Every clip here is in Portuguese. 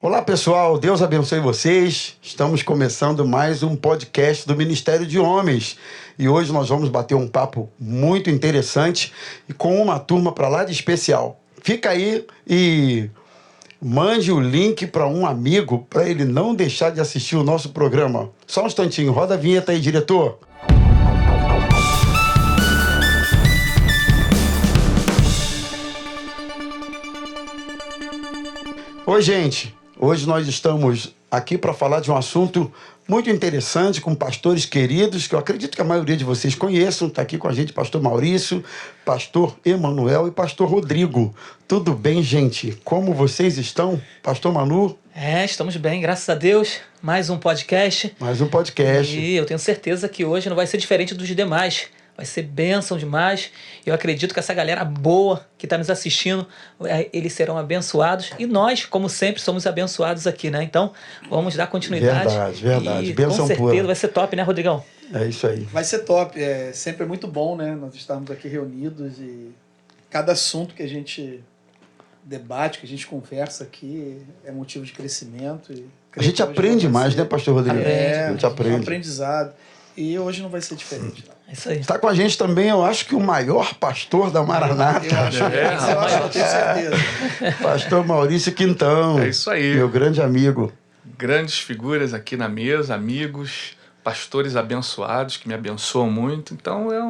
Olá pessoal, Deus abençoe vocês. Estamos começando mais um podcast do Ministério de Homens e hoje nós vamos bater um papo muito interessante e com uma turma para lá de especial. Fica aí e mande o link para um amigo para ele não deixar de assistir o nosso programa. Só um instantinho, roda a vinheta aí, diretor. Oi, gente. Hoje nós estamos aqui para falar de um assunto muito interessante com pastores queridos, que eu acredito que a maioria de vocês conheçam. Está aqui com a gente pastor Maurício, pastor Emanuel e pastor Rodrigo. Tudo bem, gente? Como vocês estão? Pastor Manu? Estamos bem, graças a Deus. Mais um podcast. Mais um podcast. E eu tenho certeza que hoje não vai ser diferente dos demais. Vai ser bênção demais. Eu acredito que essa galera boa que está nos assistindo, eles serão abençoados. E nós, como sempre, somos abençoados aqui, né? Então, vamos dar continuidade. Verdade. E Bênção com certeza pura. vai ser top, né, Rodrigão? É isso aí. Vai ser top. É sempre muito bom, né? Nós estarmos aqui reunidos e cada assunto que a gente debate, que a gente conversa aqui é motivo de crescimento. E A gente aprende mais, né, pastor Rodrigo? A gente aprende. aprende. Um aprendizado. E hoje não vai ser diferente, não. É isso aí. Está com a gente também, eu acho que o maior pastor da Maranata. Eu tenho certeza. Pastor Maurício Quintão. É isso aí. Meu grande amigo. Grandes figuras aqui na mesa, amigos, pastores abençoados que me abençoam muito. Então é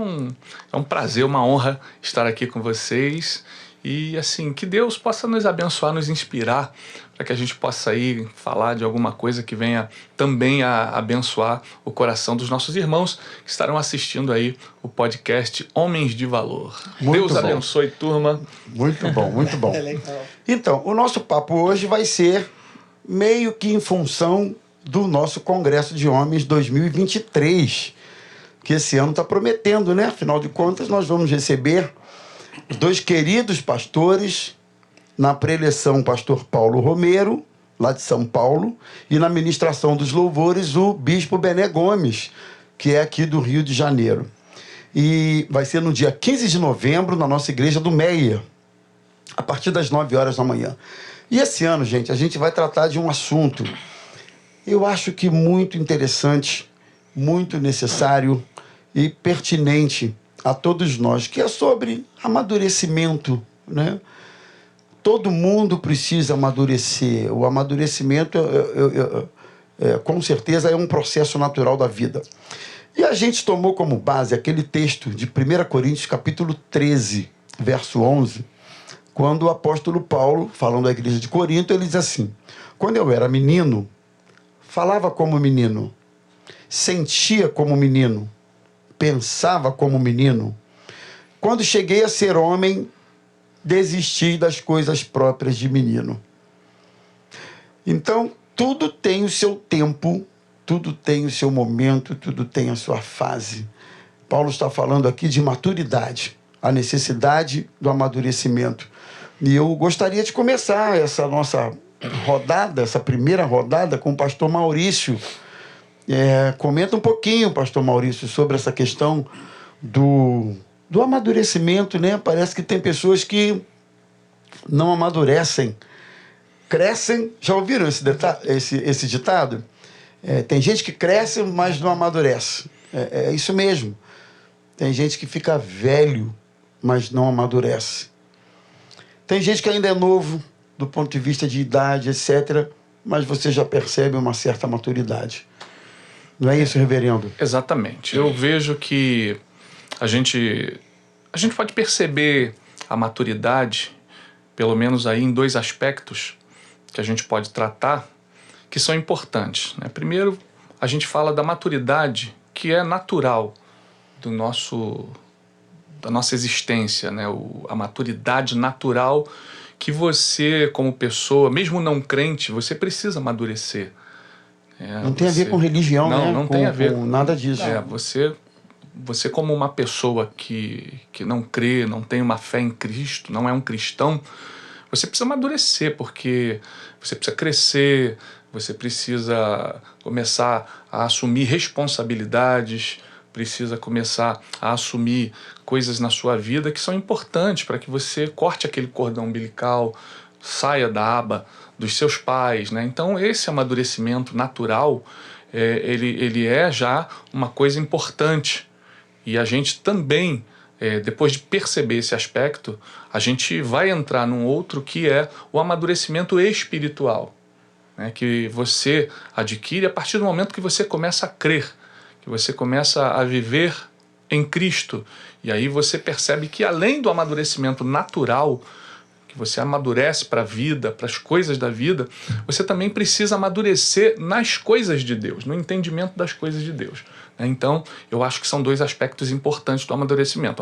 um prazer, uma honra estar aqui com vocês. E assim, que Deus possa nos abençoar, nos inspirar, para que a gente possa aí falar de alguma coisa que venha também a abençoar o coração dos nossos irmãos que estarão assistindo aí o podcast Homens de Valor. Muito Deus bom. abençoe, turma. Muito bom, muito bom. É legal. Então, o nosso papo hoje vai ser meio que em função do nosso Congresso de Homens 2023, que esse ano está prometendo, né? Afinal de contas, nós vamos receber os dois queridos pastores, na preleção o pastor Paulo Romero, lá de São Paulo, e na ministração dos louvores o bispo Bené Gomes, que é aqui do Rio de Janeiro. E vai ser no dia 15 de novembro, na nossa igreja do Meia, a partir das 9 horas da manhã. E esse ano, gente, a gente vai tratar de um assunto, eu acho que muito interessante, muito necessário e pertinente a todos nós, que é sobre amadurecimento, né? Todo mundo precisa amadurecer. O amadurecimento, com certeza, é um processo natural da vida. E a gente tomou como base aquele texto de 1 Coríntios, capítulo 13, verso 11, quando o apóstolo Paulo, falando da igreja de Corinto, ele diz assim: quando eu era menino, falava como menino, sentia como menino, pensava como menino. Quando cheguei a ser homem, desisti das coisas próprias de menino. Então, tudo tem o seu tempo, tudo tem o seu momento, tudo tem a sua fase. Paulo está falando aqui de maturidade, a necessidade do amadurecimento. E eu gostaria de começar essa nossa rodada, essa primeira rodada, com o pastor Maurício. Comenta um pouquinho, pastor Maurício, sobre essa questão do amadurecimento, né? Parece que tem pessoas que não amadurecem, crescem. Já ouviram esse ditado? Tem gente que cresce, mas não amadurece. É isso mesmo. Tem gente que fica velho, mas não amadurece. Tem gente que ainda é novo, do ponto de vista de idade, etc., mas você já percebe uma certa maturidade. Não é isso, reverendo? Exatamente. Eu vejo que a gente pode perceber a maturidade, pelo menos aí em dois aspectos que a gente pode tratar, que são importantes, né? Primeiro, a gente fala da maturidade que é natural da nossa existência, né? A maturidade natural que você, como pessoa, mesmo não crente, você precisa amadurecer. Não tem a ver com religião, né? Não tem a ver com nada disso. Você como uma pessoa que não crê, não tem uma fé em Cristo, não é um cristão, você precisa amadurecer, porque você precisa crescer, você precisa começar a assumir responsabilidades, precisa começar a assumir coisas na sua vida que são importantes para que você corte aquele cordão umbilical, saia da aba dos seus pais, né? Então esse amadurecimento natural, ele é já uma coisa importante. E a gente também, depois de perceber esse aspecto, a gente vai entrar num outro que é o amadurecimento espiritual, né? Que você adquire a partir do momento que você começa a crer, que você começa a viver em Cristo. E aí você percebe que além do amadurecimento natural, que você amadurece para a vida, para as coisas da vida, você também precisa amadurecer nas coisas de Deus, no entendimento das coisas de Deus. Então, eu acho que são dois aspectos importantes do amadurecimento.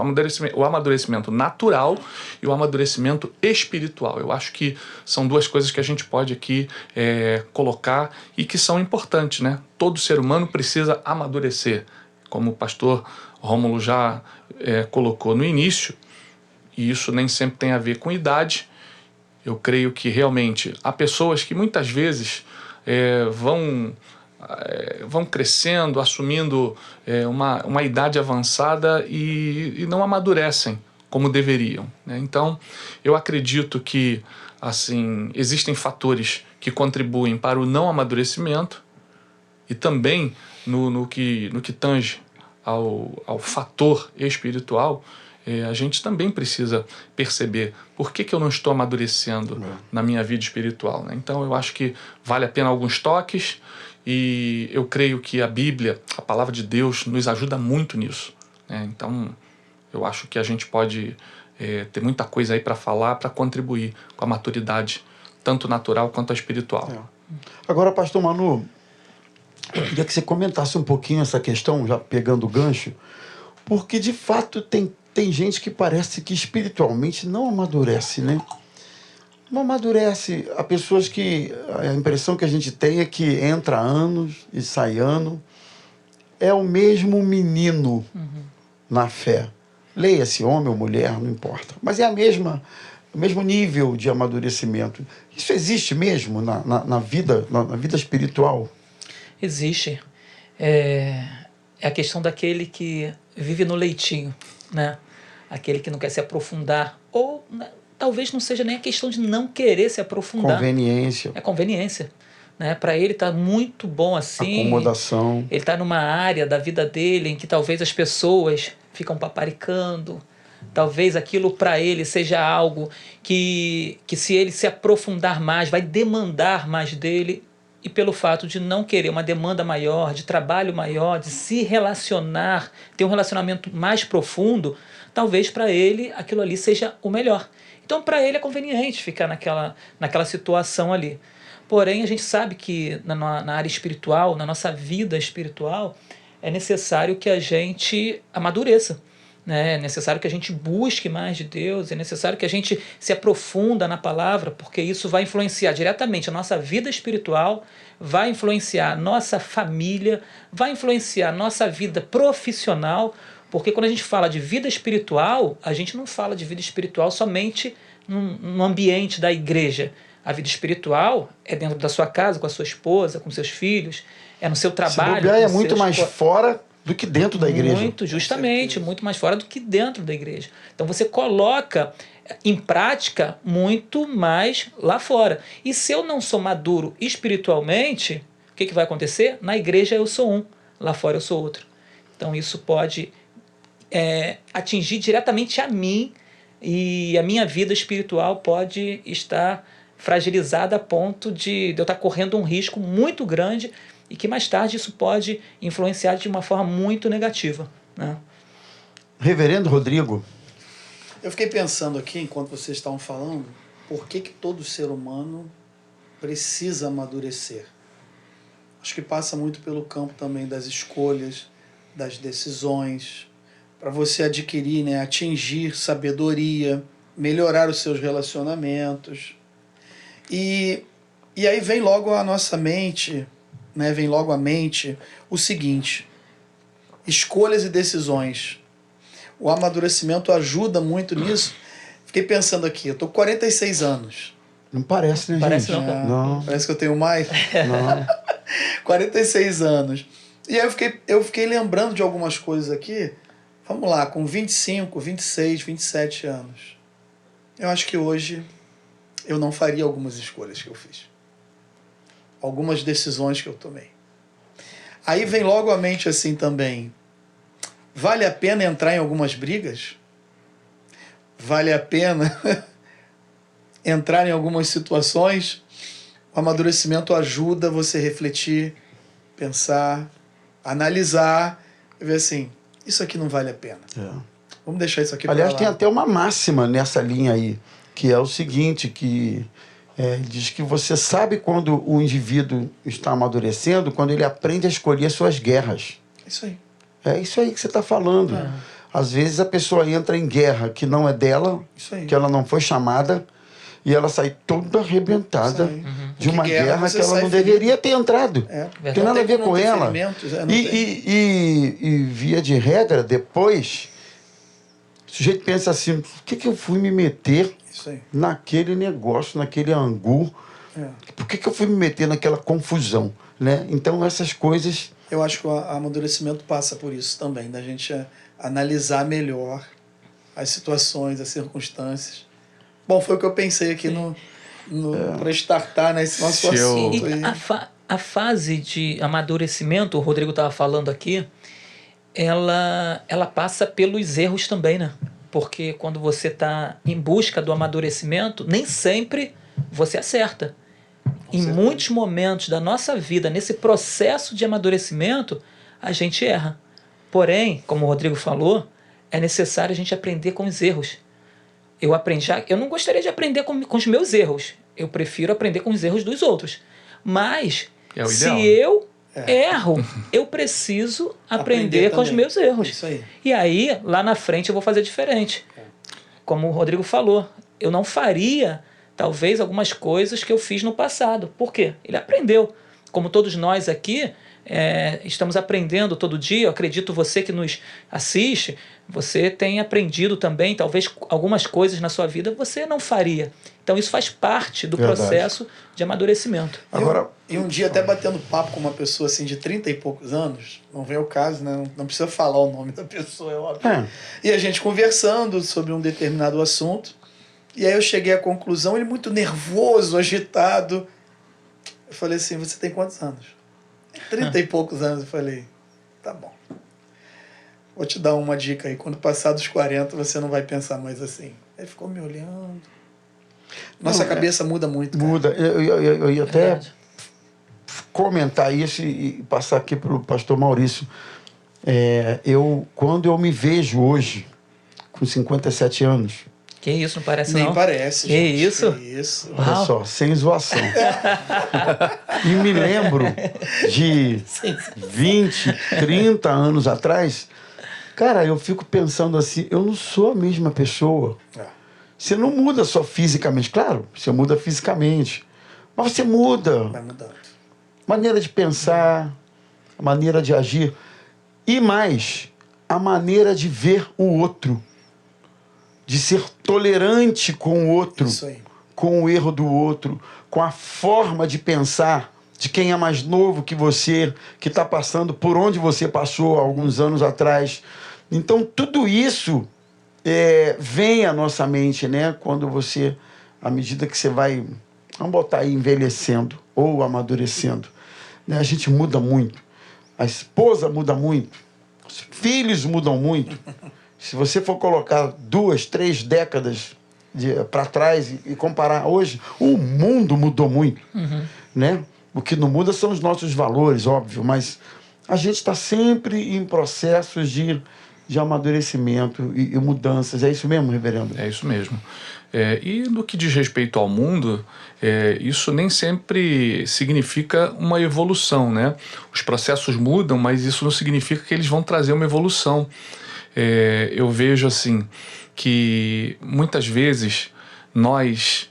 O amadurecimento natural e o amadurecimento espiritual. Eu acho que são duas coisas que a gente pode aqui colocar e que são importantes, né? Todo ser humano precisa amadurecer. Como o pastor Rômulo já colocou no início, e isso nem sempre tem a ver com idade. Eu creio que realmente há pessoas que muitas vezes vão crescendo, assumindo uma idade avançada e não amadurecem como deveriam, né? Então, eu acredito que assim, existem fatores que contribuem para o não amadurecimento e também no que tange ao fator espiritual. A gente também precisa perceber por que eu não estou amadurecendo na minha vida espiritual, né? Então eu acho que vale a pena alguns toques e eu creio que a Bíblia, a palavra de Deus, nos ajuda muito nisso, né? Então eu acho que a gente pode ter muita coisa aí para falar, para contribuir com a maturidade, tanto natural quanto a espiritual. Agora, pastor Manu, eu queria que você comentasse um pouquinho essa questão, já pegando o gancho, porque de fato tem gente que parece que espiritualmente não amadurece, né? Não amadurece. Há pessoas que a impressão que a gente tem é que entra anos e sai ano. É o mesmo menino na fé. Leia-se homem ou mulher, não importa. Mas é o mesmo nível de amadurecimento. Isso existe mesmo na vida espiritual? Existe. É a questão daquele que vive no leitinho, né? Aquele que não quer se aprofundar. Ou né, talvez não seja nem a questão de não querer se aprofundar. Conveniência. É conveniência. Né? Para ele está muito bom assim. Acomodação. Ele está numa área da vida dele em que talvez as pessoas ficam paparicando. Talvez aquilo para ele seja algo que se ele se aprofundar mais, vai demandar mais dele. E pelo fato de não querer uma demanda maior, de trabalho maior, de se relacionar, ter um relacionamento mais profundo, talvez para ele aquilo ali seja o melhor. Então para ele é conveniente ficar naquela situação ali. Porém, a gente sabe que na área espiritual, na nossa vida espiritual, é necessário que a gente amadureça. Né? É necessário que a gente busque mais de Deus, é necessário que a gente se aprofunda na palavra, porque isso vai influenciar diretamente a nossa vida espiritual, vai influenciar a nossa família, vai influenciar a nossa vida profissional, porque quando a gente fala de vida espiritual, a gente não fala de vida espiritual somente no ambiente da igreja. A vida espiritual é dentro da sua casa, com a sua esposa, com seus filhos, é no seu trabalho. Se bobear, é muito mais fora do que dentro da igreja. Muito, justamente, muito mais fora do que dentro da igreja. Então você coloca em prática muito mais lá fora. E se eu não sou maduro espiritualmente, o que vai acontecer? Na igreja eu sou um, lá fora eu sou outro. Então isso pode atingir diretamente a mim e a minha vida espiritual pode estar fragilizada a ponto de eu estar correndo um risco muito grande e que mais tarde isso pode influenciar de uma forma muito negativa, né? Reverendo Rodrigo. Eu fiquei pensando aqui, enquanto vocês estavam falando, por que todo ser humano precisa amadurecer. Acho que passa muito pelo campo também das escolhas, das decisões, para você adquirir, né, atingir sabedoria, melhorar os seus relacionamentos. E aí vem logo à nossa mente, né, vem logo à mente o seguinte: escolhas e decisões. O amadurecimento ajuda muito nisso. Fiquei pensando aqui, eu tô com 46 anos. Não parece, né, Parece gente? não. Parece que eu tenho mais. Não. 46 anos. E aí eu fiquei lembrando de algumas coisas aqui. Vamos lá, com 25, 26, 27 anos. Eu acho que hoje eu não faria algumas escolhas que eu fiz. Algumas decisões que eu tomei. Aí vem logo à mente assim também, vale a pena entrar em algumas brigas? Vale a pena entrar em algumas situações? O amadurecimento ajuda você a refletir, pensar, analisar e ver assim, isso aqui não vale a pena. Vamos deixar isso aqui para lá. Aliás, tem até uma máxima nessa linha aí, que é o seguinte, que diz que você sabe quando o indivíduo está amadurecendo, quando ele aprende a escolher suas guerras. Isso aí. É isso aí que você está falando. Às vezes a pessoa entra em guerra que não é dela, que ela não foi chamada, e ela sai toda arrebentada de uma guerra que ela não deveria ter entrado. Não tem nada a ver com ela. E via de regra, depois, o sujeito pensa assim, por que eu fui me meter naquele negócio, naquele angu? Por que eu fui me meter naquela confusão? Né? Então, essas coisas... Eu acho que o amadurecimento passa por isso também, da gente analisar melhor as situações, as circunstâncias. Bom, foi o que eu pensei aqui para startar nesse nosso assunto. A fase de amadurecimento, o Rodrigo estava falando aqui, ela passa pelos erros também, né? Porque quando você está em busca do amadurecimento, nem sempre você acerta. Em muitos momentos da nossa vida, nesse processo de amadurecimento, a gente erra. Porém, como o Rodrigo falou, é necessário a gente aprender com os erros. Eu não gostaria de aprender com os meus erros. Eu prefiro aprender com os erros dos outros. Mas, se eu erro, eu preciso aprender com os meus erros. Isso aí. E aí, lá na frente, eu vou fazer diferente. Como o Rodrigo falou, eu não faria, talvez, algumas coisas que eu fiz no passado. Por quê? Ele aprendeu. Como todos nós aqui, estamos aprendendo todo dia. Eu acredito você que nos assiste, você tem aprendido também, talvez algumas coisas na sua vida você não faria. Então isso faz parte do processo de amadurecimento. Agora, e um dia até batendo papo com uma pessoa assim de 30 e poucos anos, não vem o caso, né? Não precisa falar o nome da pessoa, é óbvio. E a gente conversando sobre um determinado assunto, e aí eu cheguei à conclusão, ele muito nervoso, agitado. Eu falei assim, você tem quantos anos? 30 e poucos anos. Eu falei, tá bom. Vou te dar uma dica aí. Quando passar dos 40, você não vai pensar mais assim. Ele ficou me olhando. Nossa cabeça muda muito, cara. Muda. Eu ia até comentar isso e passar aqui para o pastor Maurício. Quando eu me vejo hoje, com 57 anos... Que isso, não parece Nem não? parece, que gente. Isso? Que isso. Olha só, sem zoação. E me lembro de 20, 30 anos atrás, cara, eu fico pensando assim, eu não sou a mesma pessoa. Você não muda só fisicamente. Claro, você muda fisicamente. Mas você muda. Vai mudando. Maneira de pensar, maneira de agir. E mais, a maneira de ver o outro. De ser tolerante com o outro, com o erro do outro, com a forma de pensar de quem é mais novo que você, que está passando por onde você passou há alguns anos atrás. Então, tudo isso vem à nossa mente, né? Quando você, à medida que você vai, vamos botar aí, envelhecendo ou amadurecendo, né? A gente muda muito. A esposa muda muito. Os filhos mudam muito. Se você for colocar 2, 3 décadas para trás e comparar hoje, o mundo mudou muito. Né? O que não muda são os nossos valores, óbvio, mas a gente está sempre em processos de amadurecimento e mudanças. É isso mesmo, reverendo? É isso mesmo. E no que diz respeito ao mundo, isso nem sempre significa uma evolução, né? Os processos mudam, mas isso não significa que eles vão trazer uma evolução. Eu vejo assim que muitas vezes nós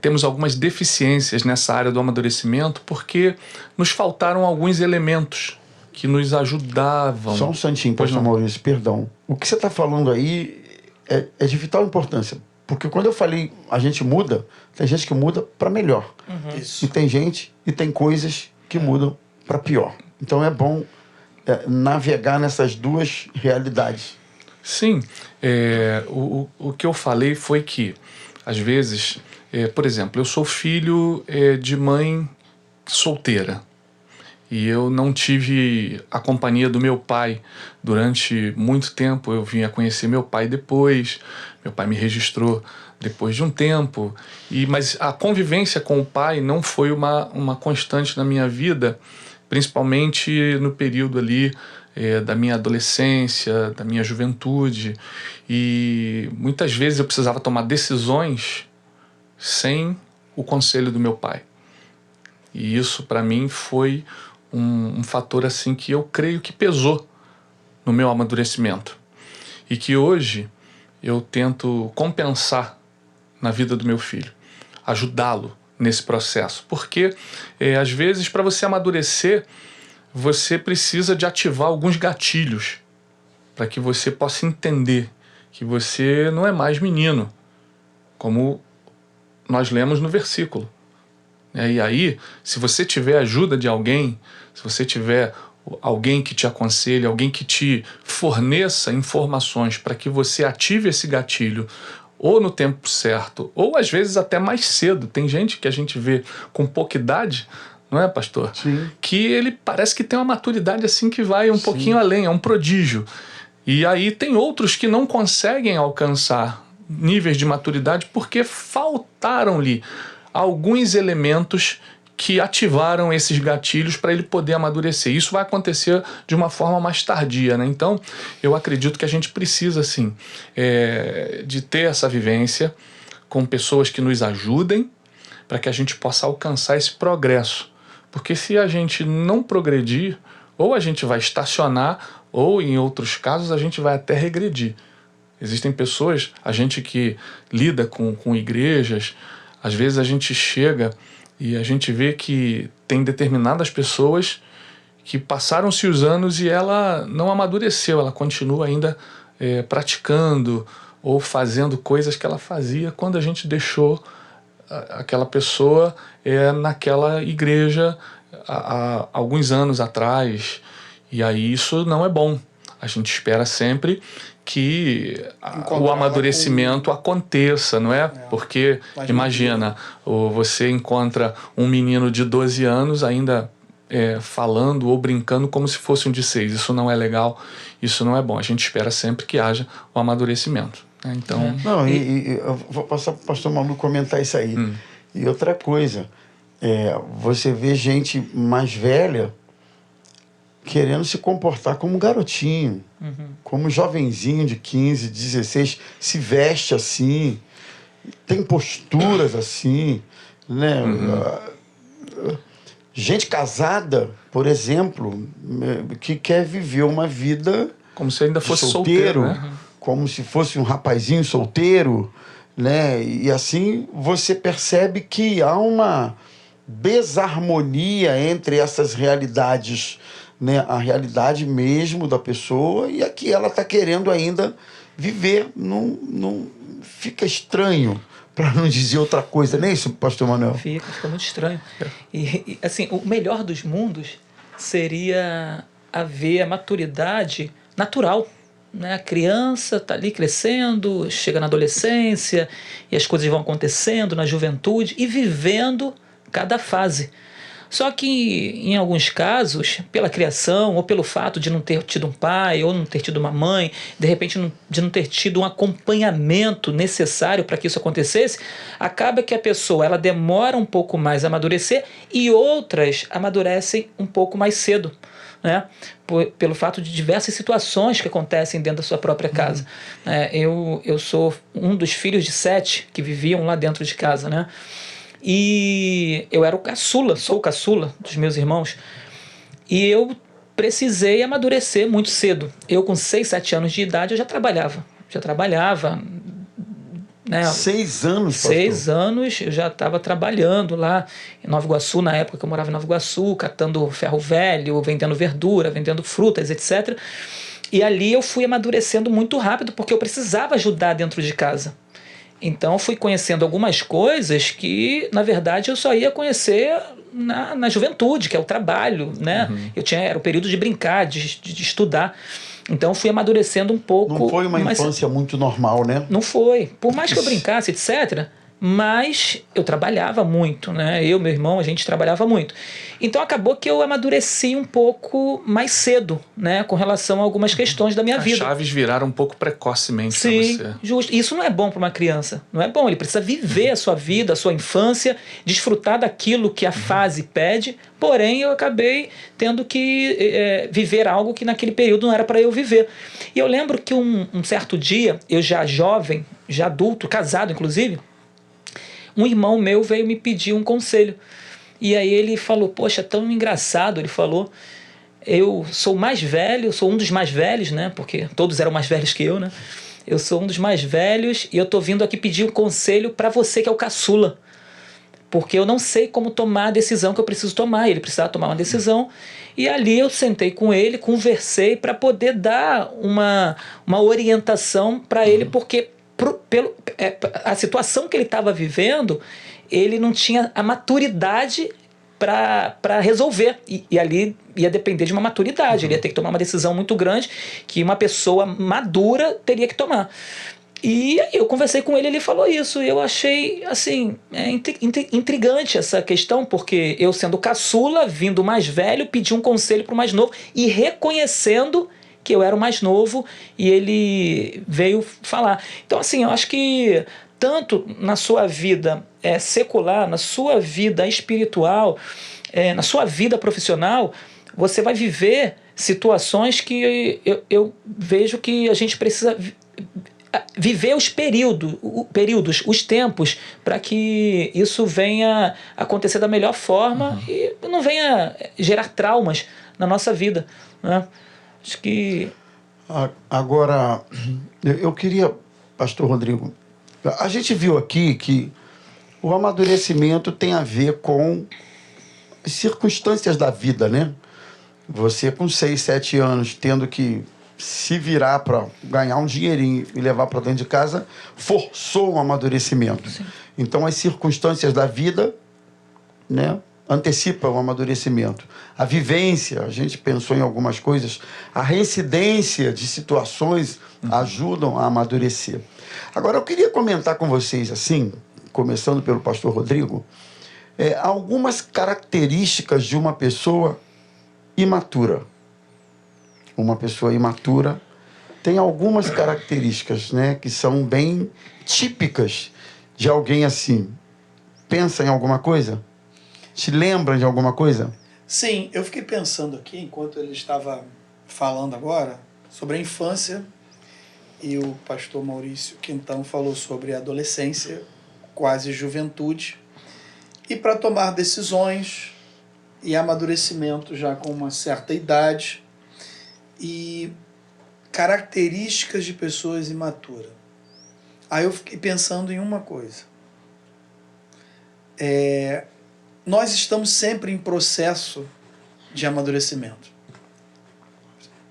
temos algumas deficiências nessa área do amadurecimento porque nos faltaram alguns elementos que nos ajudavam. Só um santinho, pastor Maurício, perdão. O que você está falando aí é de vital importância, porque quando eu falei a gente muda, tem gente que muda para melhor. Isso. E tem gente e tem coisas que mudam para pior. Então é bom navegar nessas duas realidades. Sim, o que eu falei foi que, às vezes, Por exemplo, eu sou filho de mãe solteira. E eu não tive a companhia do meu pai durante muito tempo. Eu vim a conhecer meu pai depois. Meu pai me registrou depois de um tempo. Mas a convivência com o pai não foi uma constante na minha vida, principalmente no período ali da minha adolescência, da minha juventude. E muitas vezes eu precisava tomar decisões sem o conselho do meu pai. E isso, para mim, foi um fator assim que eu creio que pesou no meu amadurecimento. E que hoje eu tento compensar na vida do meu filho, ajudá-lo nesse processo. Porque, às vezes, para você amadurecer, você precisa de ativar alguns gatilhos para que você possa entender que você não é mais menino, como nós lemos no versículo. E aí, se você tiver ajuda de alguém, se você tiver alguém que te aconselhe, alguém que te forneça informações para que você ative esse gatilho, ou no tempo certo, ou às vezes até mais cedo. Tem gente que a gente vê com pouca idade, não é, pastor? Sim. Que ele parece que tem uma maturidade assim que vai um pouquinho além, é um prodígio. E aí tem outros que não conseguem alcançar níveis de maturidade porque faltaram-lhe alguns elementos que ativaram esses gatilhos para ele poder amadurecer. Isso vai acontecer de uma forma mais tardia, né? Então, eu acredito que a gente precisa, sim, de ter essa vivência com pessoas que nos ajudem para que a gente possa alcançar esse progresso. Porque se a gente não progredir, ou a gente vai estacionar, ou, em outros casos, a gente vai até regredir. Existem pessoas, a gente que lida com igrejas, às vezes a gente chega e a gente vê que tem determinadas pessoas que passaram-se os anos e ela não amadureceu, ela continua ainda praticando ou fazendo coisas que ela fazia quando a gente deixou aquela pessoa naquela igreja há alguns anos atrás. E aí isso não é bom. A gente espera sempre que o amadurecimento aconteça, não é? Porque, imagina, você encontra um menino de 12 anos ainda falando ou brincando como se fosse um de 6. Isso não é legal, isso não é bom. A gente espera sempre que haja o amadurecimento, né? Então... Não, e eu vou passar para o pastor Malu comentar isso aí. E outra coisa, você vê gente mais velha querendo se comportar como garotinho, como jovenzinho de 15, 16, se veste assim, tem posturas assim, né? Gente casada, por exemplo, que quer viver uma vida como se ainda fosse solteiro, né? Como se fosse um rapazinho solteiro, né? E assim você percebe que há uma desarmonia entre essas realidades, né? A realidade mesmo da pessoa e a que ela está querendo ainda viver. Não fica estranho, para não dizer outra coisa, não é isso, pastor Manuel? Fica muito estranho. E assim, o melhor dos mundos seria haver a maturidade natural, né? A criança está ali crescendo, chega na adolescência e as coisas vão acontecendo na juventude e vivendo cada fase. Só que, em alguns casos, pela criação ou pelo fato de não ter tido um pai ou não ter tido uma mãe, de repente de não ter tido um acompanhamento necessário para que isso acontecesse, acaba que a pessoa ela demora um pouco mais a amadurecer e outras amadurecem um pouco mais cedo, né? Pelo fato de diversas situações que acontecem dentro da sua própria casa. Eu sou um dos filhos de 7 que viviam lá dentro de casa, né? E eu era sou o caçula dos meus irmãos. E eu precisei amadurecer muito cedo. Eu, com 6, 7 anos de idade, eu já trabalhava. Né? 6 anos, pastor? 6 anos eu já estava trabalhando lá em Nova Iguaçu, na época que eu morava em Nova Iguaçu, catando ferro velho, vendendo verdura, vendendo frutas, etc. E ali eu fui amadurecendo muito rápido, porque eu precisava ajudar dentro de casa. Então, eu fui conhecendo algumas coisas que, na verdade, eu só ia conhecer na juventude, que é o trabalho, né? Era o período de brincar, de estudar. Então, eu fui amadurecendo um pouco. Não foi uma infância muito normal, né? Não foi. Por mais que eu brincasse, etc., mas eu trabalhava muito, né? Eu, meu irmão, a gente trabalhava muito. Então acabou que eu amadureci um pouco mais cedo, né? Com relação a algumas questões da minha As vida. chaves viraram um pouco precocemente para Sim, você. justo. Isso não é bom para uma criança. Não é bom. Ele precisa viver a sua vida, a sua infância, desfrutar daquilo que a fase pede. Porém, eu acabei tendo que viver algo que naquele período não era para eu viver. E eu lembro que um certo dia, eu já jovem, já adulto, casado inclusive, um irmão meu veio me pedir um conselho. E aí ele falou, poxa, tão engraçado, ele falou, eu sou mais velho, sou um dos mais velhos, né? Porque todos eram mais velhos que eu, né? Eu sou um dos mais velhos e eu tô vindo aqui pedir um conselho para você que é o caçula. Porque eu não sei como tomar a decisão que eu preciso tomar. Ele precisava tomar uma decisão. E ali eu sentei com ele, conversei para poder dar uma orientação para ele, porque a situação que ele estava vivendo, ele não tinha a maturidade para resolver. E ali ia depender de uma maturidade. Ele ia ter que tomar uma decisão muito grande que uma pessoa madura teria que tomar. E eu conversei com ele, ele falou isso. E eu achei, assim, intrigante essa questão, porque eu, sendo caçula, vindo mais velho, pedi um conselho para o mais novo e reconhecendo que eu era o mais novo, e ele veio falar. Então, assim, eu acho que tanto na sua vida secular, na sua vida espiritual, na sua vida profissional, você vai viver situações que eu vejo que a gente precisa viver os períodos, os tempos, para que isso venha acontecer da melhor forma e não venha gerar traumas na nossa vida, né? Acho que... Agora, eu queria, pastor Rodrigo, a gente viu aqui que o amadurecimento tem a ver com as circunstâncias da vida, né? Você com 6, 7 anos tendo que se virar para ganhar um dinheirinho e levar para dentro de casa, forçou um amadurecimento. Sim. Então, as circunstâncias da vida, né, antecipam o amadurecimento. A vivência, a gente pensou em algumas coisas, a reincidência de situações ajudam a amadurecer. Agora, eu queria comentar com vocês, assim, começando pelo pastor Rodrigo, algumas características de uma pessoa imatura. Uma pessoa imatura tem algumas características, né, que são bem típicas de alguém assim. Pensa em alguma coisa? Te lembra de alguma coisa? Sim, eu fiquei pensando aqui, enquanto ele estava falando agora, sobre a infância, e o pastor Maurício Quintão falou sobre a adolescência, quase juventude, e para tomar decisões e amadurecimento já com uma certa idade, e características de pessoas imaturas. Aí eu fiquei pensando em uma coisa. Nós estamos sempre em processo de amadurecimento.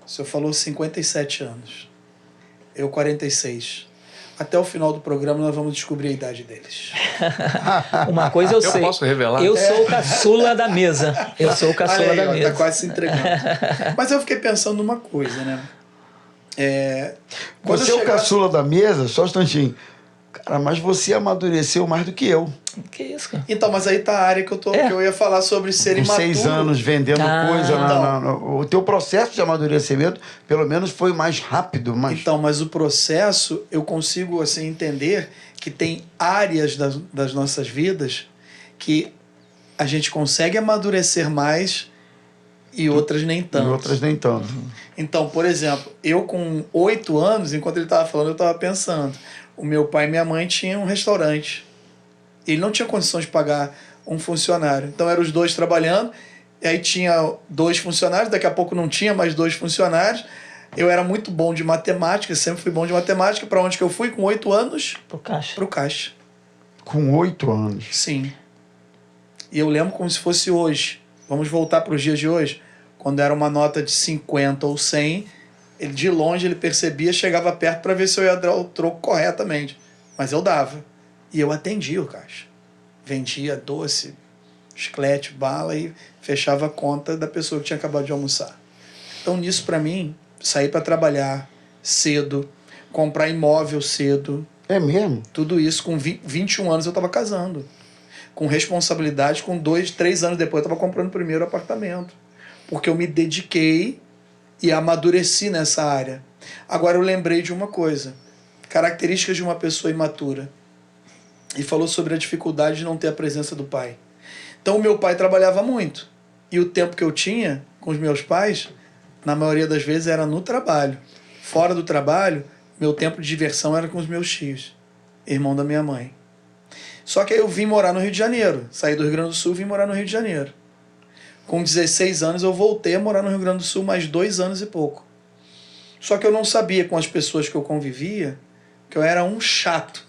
O senhor falou 57 anos. Eu 46. Até o final do programa nós vamos descobrir a idade deles. Uma coisa eu sei. Eu posso revelar? Eu sou o caçula da mesa. Eu sou o caçula Olha aí, da ó, mesa. tá quase se entregando. Mas eu fiquei pensando numa coisa, né? Quando Você é o caçula da mesa, só um instantinho. Cara, mas você amadureceu mais do que eu. Que isso, cara? Então, mas aí tá a área que eu ia falar sobre ser Com imaturo. 6 anos vendendo coisa. então. O teu processo de amadurecimento, pelo menos, foi mais rápido. Então, mas o processo, eu consigo assim entender que tem áreas das nossas vidas que a gente consegue amadurecer mais e outras nem tanto. E outras nem tanto. Então, por exemplo, eu com 8 anos, enquanto ele estava falando, eu estava pensando. O meu pai e minha mãe tinham um restaurante. Ele não tinha condição de pagar um funcionário. Então, eram os dois trabalhando. E aí tinha 2 funcionários. Daqui a pouco não tinha mais 2 funcionários. Eu era muito bom de matemática. Sempre fui bom de matemática. Para onde que eu fui com 8 anos? Pro caixa. Pro caixa. Com 8 anos. Sim. E eu lembro como se fosse hoje. Vamos voltar para os dias de hoje. Quando era uma nota de 50 ou 100... Ele, de longe ele percebia, chegava perto para ver se eu ia dar o troco corretamente. Mas eu dava. E eu atendia o caixa. Vendia doce, chiclete, bala e fechava a conta da pessoa que tinha acabado de almoçar. Então nisso, para mim, sair para trabalhar cedo, comprar imóvel cedo, É mesmo? Tudo isso com 21 anos eu estava casando. Com responsabilidade, com 2, 3 anos depois eu estava comprando o primeiro apartamento. Porque eu me dediquei e amadureci nessa área. Agora eu lembrei de uma coisa. Características de uma pessoa imatura. E falou sobre a dificuldade de não ter a presença do pai. Então o meu pai trabalhava muito. E o tempo que eu tinha com os meus pais, na maioria das vezes, era no trabalho. Fora do trabalho, meu tempo de diversão era com os meus tios, irmão da minha mãe. Só que aí eu vim morar no Rio de Janeiro. Saí do Rio Grande do Sul e vim morar no Rio de Janeiro. Com 16 anos eu voltei a morar no Rio Grande do Sul mais 2 anos e pouco. Só que eu não sabia com as pessoas que eu convivia que eu era um chato.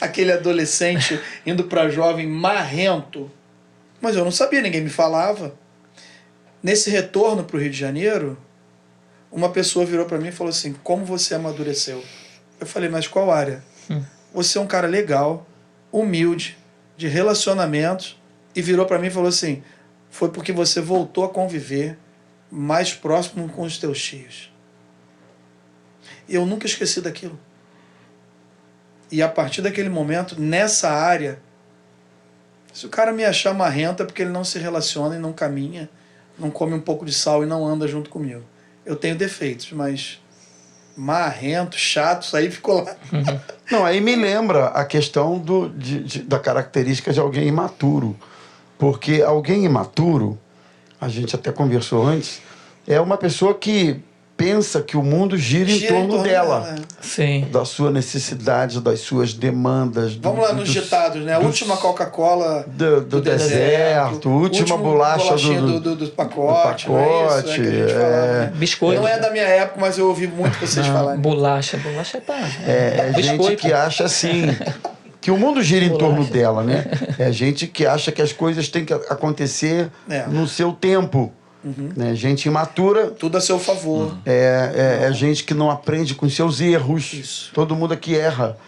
Aquele adolescente indo para jovem marrento. Mas eu não sabia, ninguém me falava. Nesse retorno para o Rio de Janeiro, uma pessoa virou para mim e falou assim: como você amadureceu? Eu falei: mas qual área? Você é um cara legal, humilde, de relacionamentos. E virou para mim e falou assim: foi porque você voltou a conviver mais próximo com os teus tios. E eu nunca esqueci daquilo. E a partir daquele momento, nessa área, se o cara me achar marrento é porque ele não se relaciona e não caminha, não come um pouco de sal e não anda junto comigo. Eu tenho defeitos, mas marrento, chato, isso aí ficou lá. Não, aí me lembra a questão da característica de alguém imaturo. Porque alguém imaturo, a gente até conversou antes, é uma pessoa que pensa que o mundo gira em torno dela. Sim. Da sua necessidade, das suas demandas. Vamos lá nos ditados, né? A última Coca-Cola do deserto, última bolacha do pacote. Não é isso, que a gente falava, né? Biscoito. Não é da minha época, mas eu ouvi muito vocês falarem. Bolacha é pá. É gente que acha assim, que o mundo gira em torno dela, né? É gente que acha que as coisas têm que acontecer no seu tempo. Né? Gente imatura. Tudo a seu favor. É gente que não aprende com seus erros. Isso. Todo mundo aqui erra.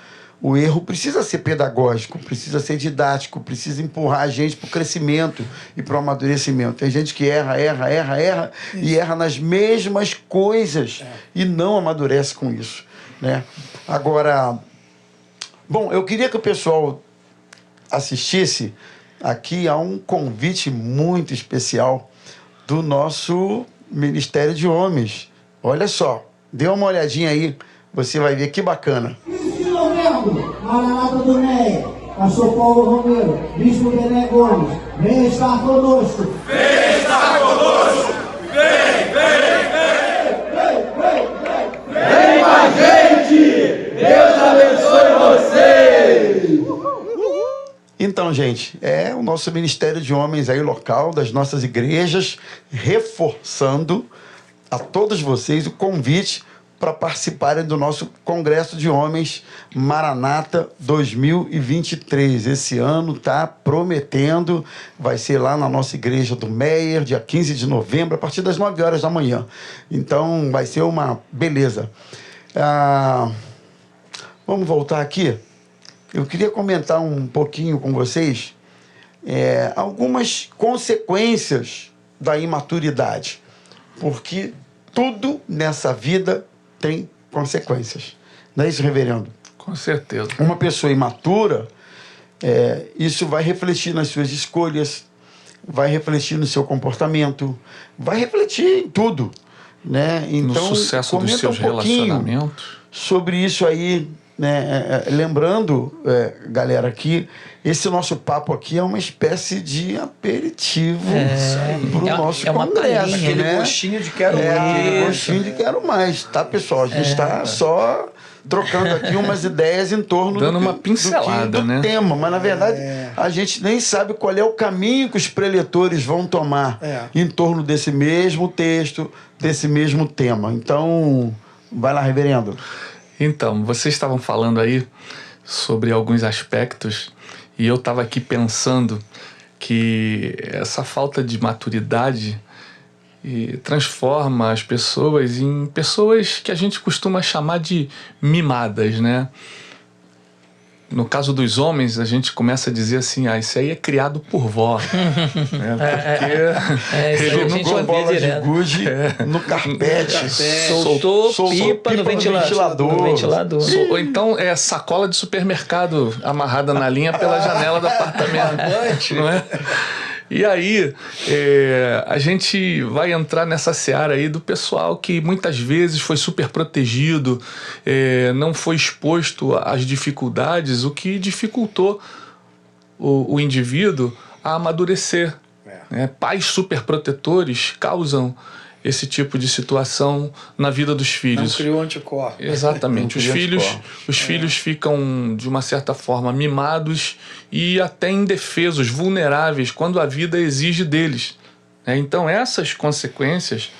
O erro precisa ser pedagógico, precisa ser didático, precisa empurrar a gente para o crescimento e para o amadurecimento. Tem gente que erra e erra nas mesmas coisas e não amadurece com isso. Né? Agora, bom, eu queria que o pessoal assistisse aqui a um convite muito especial do nosso Ministério de Homens. Olha só, dê uma olhadinha aí, você vai ver que bacana. Maranata do Neia, Pastor Paulo Romero, Bispo Bené Gomes, vem estar conosco. Vem estar conosco. Vem com a gente. Deus abençoe vocês. Então, gente, é o nosso Ministério de Homens aí local, das nossas igrejas, reforçando a todos vocês o convite para participarem do nosso Congresso de Homens Maranata 2023. Esse ano está prometendo, vai ser lá na nossa igreja do Meier, dia 15 de novembro, a partir das 9 horas da manhã. Então, vai ser uma beleza. Vamos voltar aqui. Eu queria comentar um pouquinho com vocês algumas consequências da imaturidade, porque tudo nessa vida tem consequências. Não é isso, reverendo? Com certeza. Uma pessoa imatura, isso vai refletir nas suas escolhas, vai refletir no seu comportamento, vai refletir em tudo. Né? Então, no sucesso dos seus relacionamentos. Sobre isso aí, né? Lembrando, galera, que esse nosso papo aqui é uma espécie de aperitivo para o nosso congresso. Aquele né? gostinho de quero mais. Aquele gostinho de quero mais, tá, pessoal? A gente está só trocando aqui umas ideias em torno dando uma pincelada, do né? tema, mas na verdade a gente nem sabe qual é o caminho que os preletores vão tomar em torno desse mesmo texto, desse mesmo tema. Então, vai lá, reverendo. Então, vocês estavam falando aí sobre alguns aspectos e eu estava aqui pensando que essa falta de maturidade transforma as pessoas em pessoas que a gente costuma chamar de mimadas, né? No caso dos homens, a gente começa a dizer assim, esse aí é criado por vó. Porque isso aí a ele gente Jogou ouvia bola de direto. gude no carpete. Soltou pipa no ventilador. Ou então é sacola de supermercado amarrada na linha pela janela do apartamento. Não é? E aí, a gente vai entrar nessa seara aí do pessoal que muitas vezes foi super protegido, não foi exposto às dificuldades, o que dificultou o indivíduo a amadurecer. Pais superprotetores causam esse tipo de situação na vida dos filhos. Não criou anticorpo. Exatamente. Os filhos ficam, de uma certa forma, mimados e até indefesos, vulneráveis, quando a vida exige deles. Então, essas consequências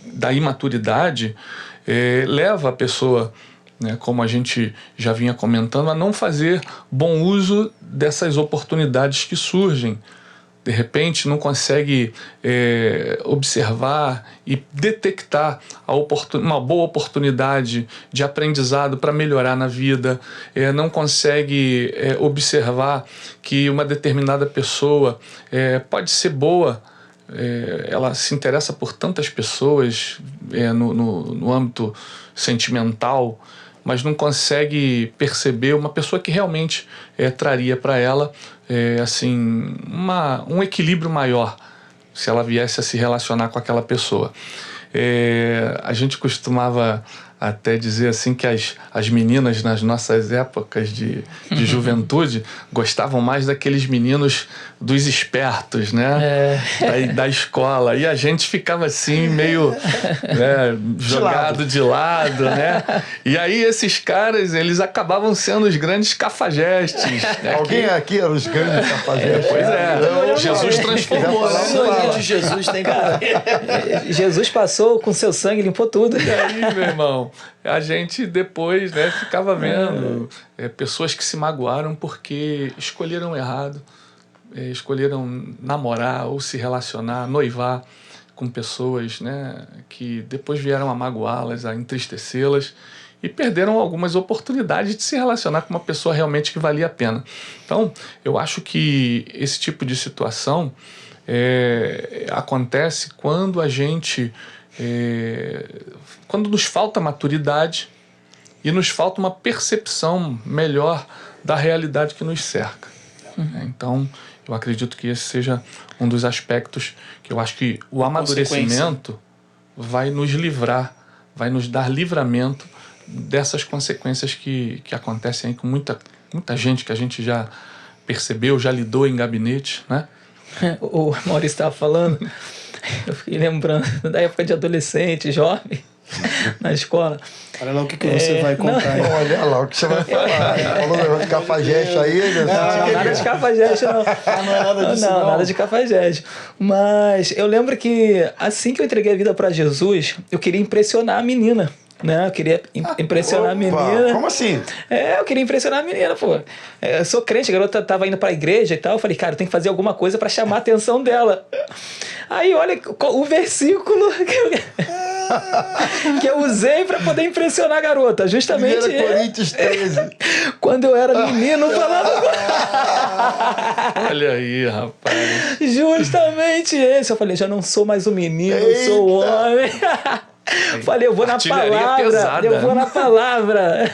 da imaturidade leva a pessoa, como a gente já vinha comentando, a não fazer bom uso dessas oportunidades que surgem. De repente não consegue observar e detectar uma boa oportunidade de aprendizado para melhorar na vida, não consegue observar que uma determinada pessoa pode ser boa, ela se interessa por tantas pessoas no âmbito sentimental, mas não consegue perceber uma pessoa que realmente traria para ela assim, um equilíbrio maior se ela viesse a se relacionar com aquela pessoa. A gente costumava até dizer assim que as meninas nas nossas épocas de juventude gostavam mais daqueles meninos dos espertos, né? Da escola. E a gente ficava assim meio jogado de lado, né? E aí esses caras, eles acabavam sendo os grandes cafajestes. Alguém aqui era os grandes cafajestes. Pois Jesus transformou. Sangue de Jesus tem que Jesus passou com seu sangue, limpou tudo. E aí, meu irmão, a gente depois ficava vendo pessoas que se magoaram porque escolheram errado, escolheram namorar ou se relacionar, noivar com pessoas que depois vieram a magoá-las, a entristecê-las e perderam algumas oportunidades de se relacionar com uma pessoa realmente que valia a pena. Então, eu acho que esse tipo de situação acontece quando a gente... quando nos falta maturidade e nos falta uma percepção melhor da realidade que nos cerca. Então, eu acredito que esse seja um dos aspectos que eu acho que o amadurecimento vai nos livrar, vai nos dar livramento dessas consequências que acontecem aí com muita gente que a gente já percebeu, já lidou em gabinete, né? O Maurício estava falando, eu fiquei lembrando da época de adolescente, jovem, na escola. Olha lá o que você vai contar aí. Olha lá o que você vai falar. Falou de cafajeste aí. Não, nada de cafajeste, não. Não é nada disso, não. Nada de cafajeste. Mas eu lembro que assim que eu entreguei a vida para Jesus, eu queria impressionar a menina. Eu queria impressionar a menina. Como assim? Eu queria impressionar a menina, pô. Eu sou crente, a garota tava indo pra igreja e tal. Eu falei, cara, eu tenho que fazer alguma coisa pra chamar a atenção dela. Aí, olha o versículo que eu usei pra poder impressionar a garota. Justamente 1 Coríntios 13. Quando eu era menino, falando... Olha aí, rapaz. Justamente esse. Eu falei, já não sou mais um menino, eu sou um homem. Falei, eu vou na palavra, pesada. eu vou na palavra.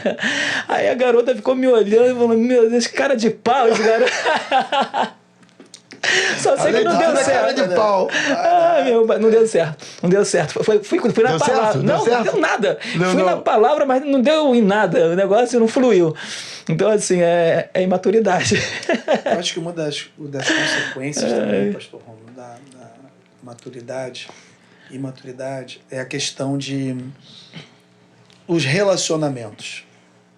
Aí a garota ficou me olhando e falou, meu Deus, cara de pau esse garoto. Só sei que não deu certo. Cara de pau. Não deu certo. Não deu certo. Fui na Deu palavra. certo? Não deu nada. Fui na não. palavra, mas não deu em nada. O negócio não fluiu. Então, assim, é imaturidade. Eu acho que uma das consequências também, pastor Romulo, da maturidade e imaturidade é a questão de os relacionamentos.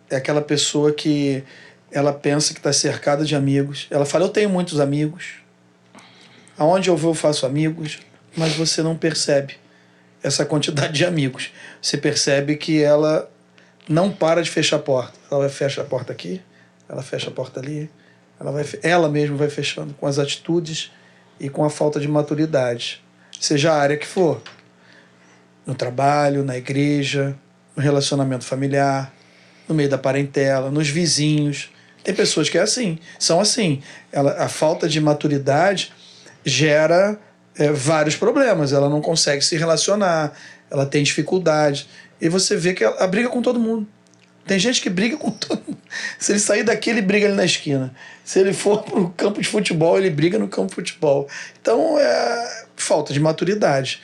É aquela pessoa que ela pensa que está cercada de amigos. Ela fala, eu tenho muitos amigos. Aonde eu vou eu faço amigos. Mas você não percebe essa quantidade de amigos. Você percebe que ela não para de fechar a porta. Ela fecha a porta aqui, ela fecha a porta ali. Ela mesma vai fechando com as atitudes e com a falta de maturidade. Seja a área que for. No trabalho, na igreja, no relacionamento familiar, no meio da parentela, nos vizinhos. Tem pessoas que são assim. A falta de maturidade gera vários problemas. Ela não consegue se relacionar, ela tem dificuldade. E você vê que ela briga com todo mundo. Tem gente que briga com todo mundo. Se ele sair daqui, ele briga ali na esquina. Se ele for para o campo de futebol, ele briga no campo de futebol. Então, é falta de maturidade.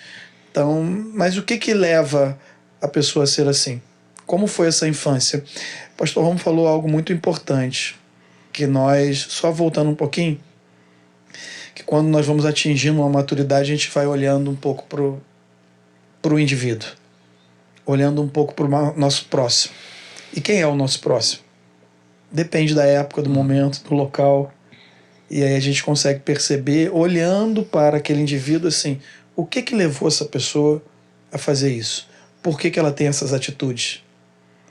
Então, mas o que leva a pessoa a ser assim? Como foi essa infância? O pastor Romo falou algo muito importante, que nós, só voltando um pouquinho, que quando nós vamos atingindo uma maturidade, a gente vai olhando um pouco para o indivíduo, olhando um pouco para o nosso próximo. E quem é o nosso próximo? Depende da época, do momento, do local. E aí a gente consegue perceber, olhando para aquele indivíduo, assim, o que levou essa pessoa a fazer isso? Por que ela tem essas atitudes?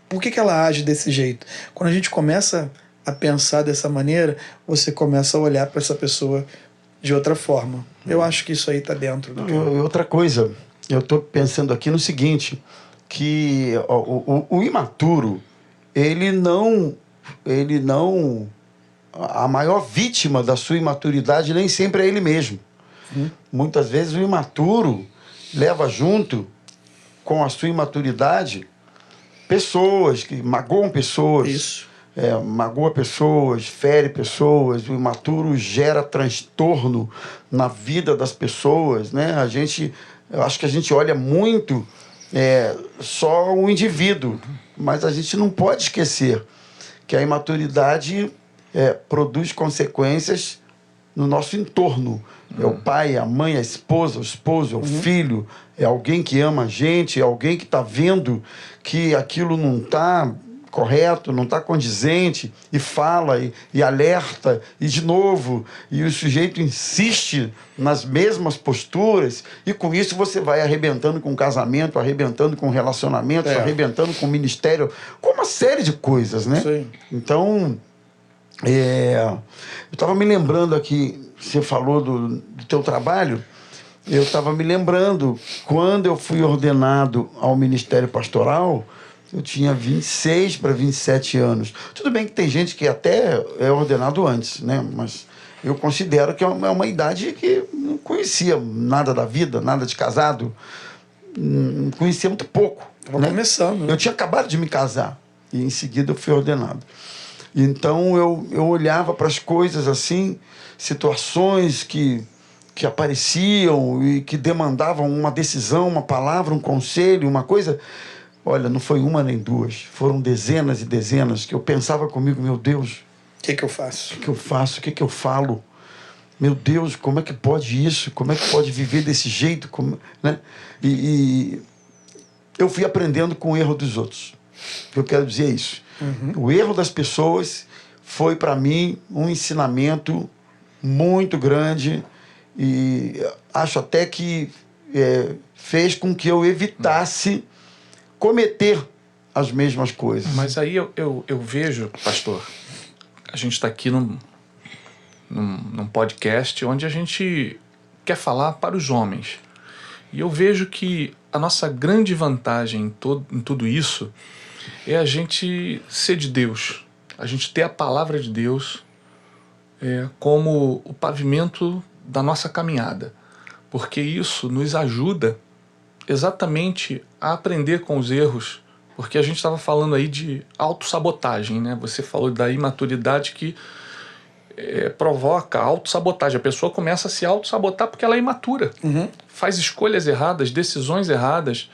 Por que ela age desse jeito? Quando a gente começa a pensar dessa maneira, você começa a olhar para essa pessoa de outra forma. Eu acho que isso aí está dentro do que... Outra coisa, eu estou pensando aqui no seguinte, que o imaturo, ele não... A maior vítima da sua imaturidade nem sempre é ele mesmo. Muitas vezes o imaturo leva junto com a sua imaturidade pessoas que magoam pessoas. Isso. Magoa pessoas, fere pessoas. O imaturo gera transtorno na vida das pessoas, né? Eu acho que a gente olha muito só o indivíduo, mas a gente não pode esquecer que a imaturidade produz consequências no nosso entorno. É o pai, a mãe, a esposa, o esposo, é o filho, é alguém que ama a gente, é alguém que está vendo que aquilo não está correto, não está condizente, e fala, e alerta, e de novo, e o sujeito insiste nas mesmas posturas, e com isso você vai arrebentando com o casamento, arrebentando com relacionamentos, arrebentando com o ministério, com uma série de coisas, né? Sim. Então, eu estava me lembrando aqui, você falou do teu trabalho, eu estava me lembrando, quando eu fui ordenado ao ministério pastoral, eu tinha 26 para 27 anos. Tudo bem que tem gente que até é ordenado antes, né? Mas eu considero que é uma idade que não conhecia nada da vida, nada de casado, não conhecia muito pouco. Estava começando. Né? Eu tinha acabado de me casar e em seguida eu fui ordenado. Então eu olhava para as coisas assim, situações que apareciam e que demandavam uma decisão, uma palavra, um conselho, uma coisa... Olha, não foi uma nem duas, foram dezenas e dezenas que eu pensava comigo, meu Deus... O que eu faço? O que eu faço? O que eu falo? Meu Deus, como é que pode isso? Como é que pode viver desse jeito? Né? E eu fui aprendendo com o erro dos outros. Eu quero dizer isso. O erro das pessoas foi, para mim, um ensinamento muito grande e acho até que fez com que eu evitasse cometer as mesmas coisas. Mas aí eu vejo, pastor, a gente está aqui num podcast onde a gente quer falar para os homens. E eu vejo que a nossa grande vantagem em tudo isso é a gente ser de Deus, a gente ter a palavra de Deus como o pavimento da nossa caminhada, porque isso nos ajuda exatamente a aprender com os erros, porque a gente estava falando aí de autossabotagem, né? Você falou da imaturidade que provoca autossabotagem. A pessoa começa a se autossabotar porque ela é imatura, faz escolhas erradas, decisões erradas,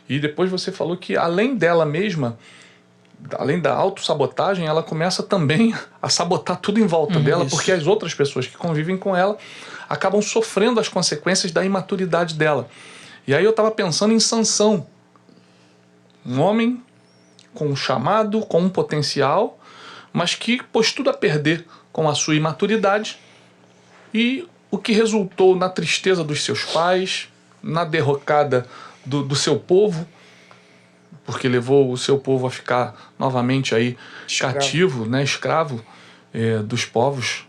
e depois você falou que além dela mesma, além da autossabotagem, ela começa também a sabotar tudo em volta dela, isso. porque as outras pessoas que convivem com ela acabam sofrendo as consequências da imaturidade dela. E aí eu estava pensando em Sansão, um homem com um chamado, com um potencial, mas que pôs tudo a perder com a sua imaturidade, e o que resultou na tristeza dos seus pais, na derrocada do seu povo, porque levou o seu povo a ficar novamente aí cativo, né, escravo dos povos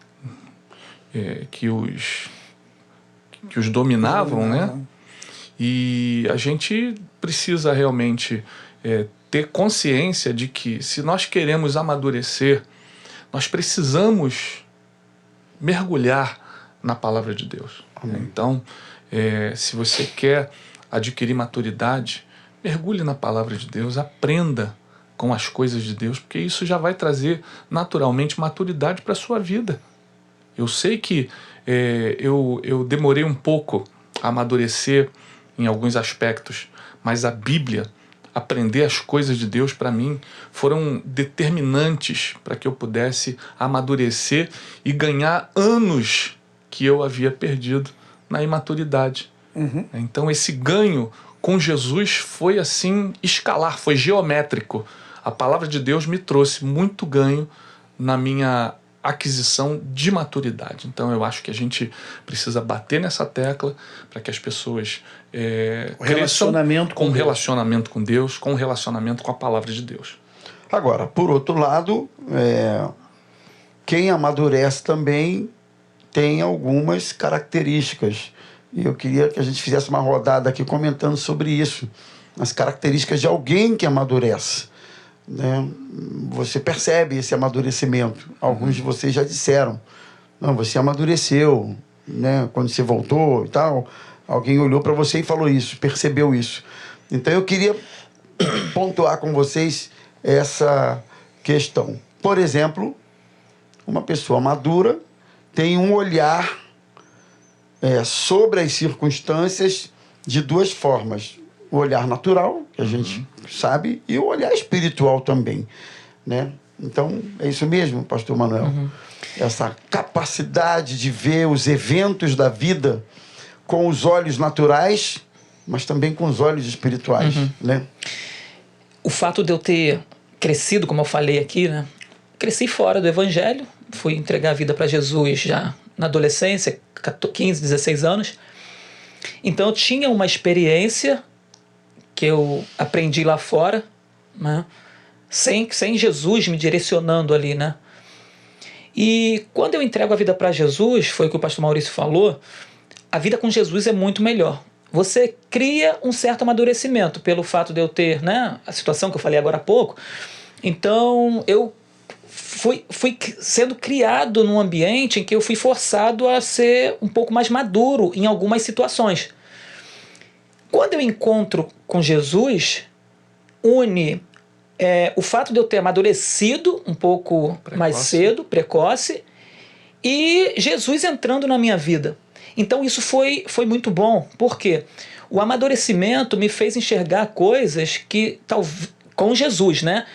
que os dominavam, né? E a gente precisa realmente ter consciência de que, se nós queremos amadurecer, nós precisamos mergulhar na palavra de Deus. Então, se você quer adquirir maturidade, mergulhe na palavra de Deus, aprenda com as coisas de Deus, porque isso já vai trazer naturalmente maturidade para a sua vida. Eu sei que eu demorei um pouco a amadurecer em alguns aspectos, mas a Bíblia, aprender as coisas de Deus para mim, foram determinantes para que eu pudesse amadurecer e ganhar anos que eu havia perdido na imaturidade. Então esse ganho com Jesus foi assim, escalar, foi geométrico. A palavra de Deus me trouxe muito ganho na minha aquisição de maturidade. Então eu acho que a gente precisa bater nessa tecla para que as pessoas relacionamento com com Deus. relacionamento com Deus, com relacionamento com a palavra de Deus. Agora, por outro lado, quem amadurece também tem algumas características. E eu queria que a gente fizesse uma rodada aqui comentando sobre isso. As características de alguém que amadurece. Né? Você percebe esse amadurecimento. Alguns de vocês já disseram. Não, você amadureceu, né? Quando você voltou e tal. Alguém olhou para você e falou isso, percebeu isso. Então eu queria pontuar com vocês essa questão. Por exemplo, uma pessoa madura tem um olhar sobre as circunstâncias de duas formas. O olhar natural, que a gente sabe, e o olhar espiritual também. Né? Então, é isso mesmo, pastor Manuel? Essa capacidade de ver os eventos da vida com os olhos naturais, mas também com os olhos espirituais. Né? O fato de eu ter crescido, como eu falei aqui, né? Cresci fora do evangelho, fui entregar a vida para Jesus já na adolescência, 15, 16 anos. Então eu tinha uma experiência que eu aprendi lá fora, né? sem Jesus me direcionando ali, né? E quando eu entrego a vida para Jesus, foi o que o pastor Maurício falou, a vida com Jesus é muito melhor. Você cria um certo amadurecimento pelo fato de eu ter, né, a situação que eu falei agora há pouco. Então eu fui sendo criado num ambiente em que eu fui forçado a ser um pouco mais maduro em algumas situações. Quando eu encontro com Jesus, une o fato de eu ter amadurecido um pouco mais cedo, precoce, e Jesus entrando na minha vida. Então isso foi muito bom, porque o amadurecimento me fez enxergar coisas que com Jesus, né?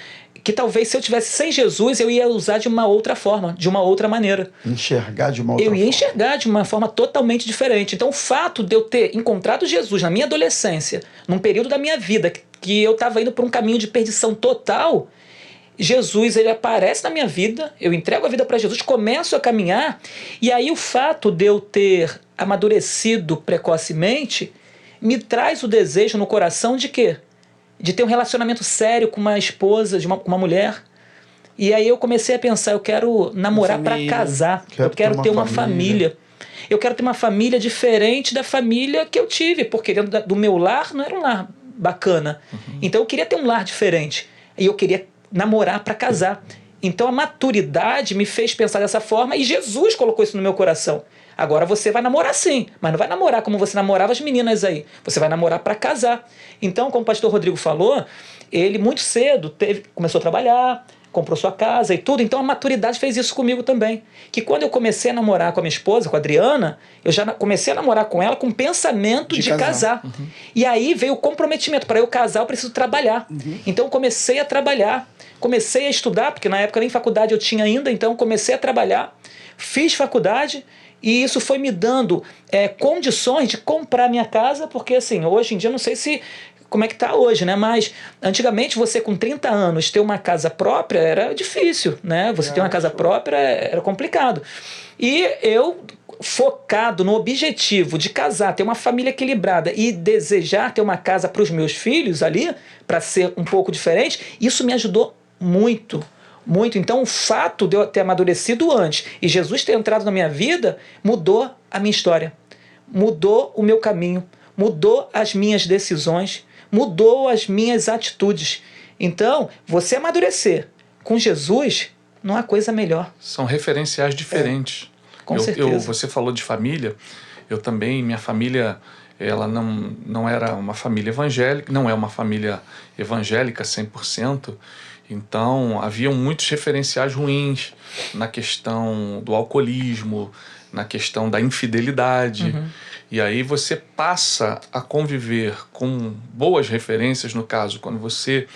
Que talvez se eu tivesse sem Jesus eu ia usar de uma outra forma, de uma outra maneira. Enxergar de uma outra forma. Eu ia enxergar de uma forma totalmente diferente. Então o fato de eu ter encontrado Jesus na minha adolescência, num período da minha vida que eu estava indo por um caminho de perdição total, Jesus, ele aparece na minha vida, eu entrego a vida para Jesus, começo a caminhar, e aí o fato de eu ter amadurecido precocemente me traz o desejo no coração de quê? De ter um relacionamento sério com uma esposa, com uma mulher. E aí eu comecei a pensar, eu quero namorar para casar, eu quero ter uma família. Eu quero ter uma família diferente da família que eu tive, porque dentro do meu lar não era um lar bacana. Então eu queria ter um lar diferente. E eu queria namorar para casar. Então a maturidade me fez pensar dessa forma e Jesus colocou isso no meu coração. Agora você vai namorar sim, mas não vai namorar como você namorava as meninas aí. Você vai namorar para casar. Então, como o pastor Rodrigo falou, ele muito cedo começou a trabalhar, comprou sua casa e tudo. Então a maturidade fez isso comigo também. Que quando eu comecei a namorar com a minha esposa, com a Adriana, eu já comecei a namorar com ela com o pensamento de casar. E aí veio o comprometimento. Para eu casar, eu preciso trabalhar. Então eu comecei a trabalhar. Comecei a estudar, porque na época nem faculdade eu tinha ainda, então comecei a trabalhar. Fiz faculdade. E isso foi me dando condições de comprar minha casa, porque assim, hoje em dia, não sei como é que tá hoje, né? Mas antigamente você com 30 anos ter uma casa própria era difícil, né? Você ter uma casa própria era complicado. E eu, focado no objetivo de casar, ter uma família equilibrada e desejar ter uma casa para os meus filhos ali, para ser um pouco diferente, isso me ajudou muito. Muito. Então, o fato de eu ter amadurecido antes e Jesus ter entrado na minha vida mudou a minha história, mudou o meu caminho, mudou as minhas decisões, mudou as minhas atitudes. Então, você amadurecer com Jesus não há coisa melhor. São referenciais diferentes. Com certeza. Você falou de família, eu também, minha família, ela não era uma família evangélica, não é uma família evangélica 100%, então haviam muitos referenciais ruins na questão do alcoolismo, na questão da infidelidade. E aí você passa a conviver com boas referências, no caso, quando você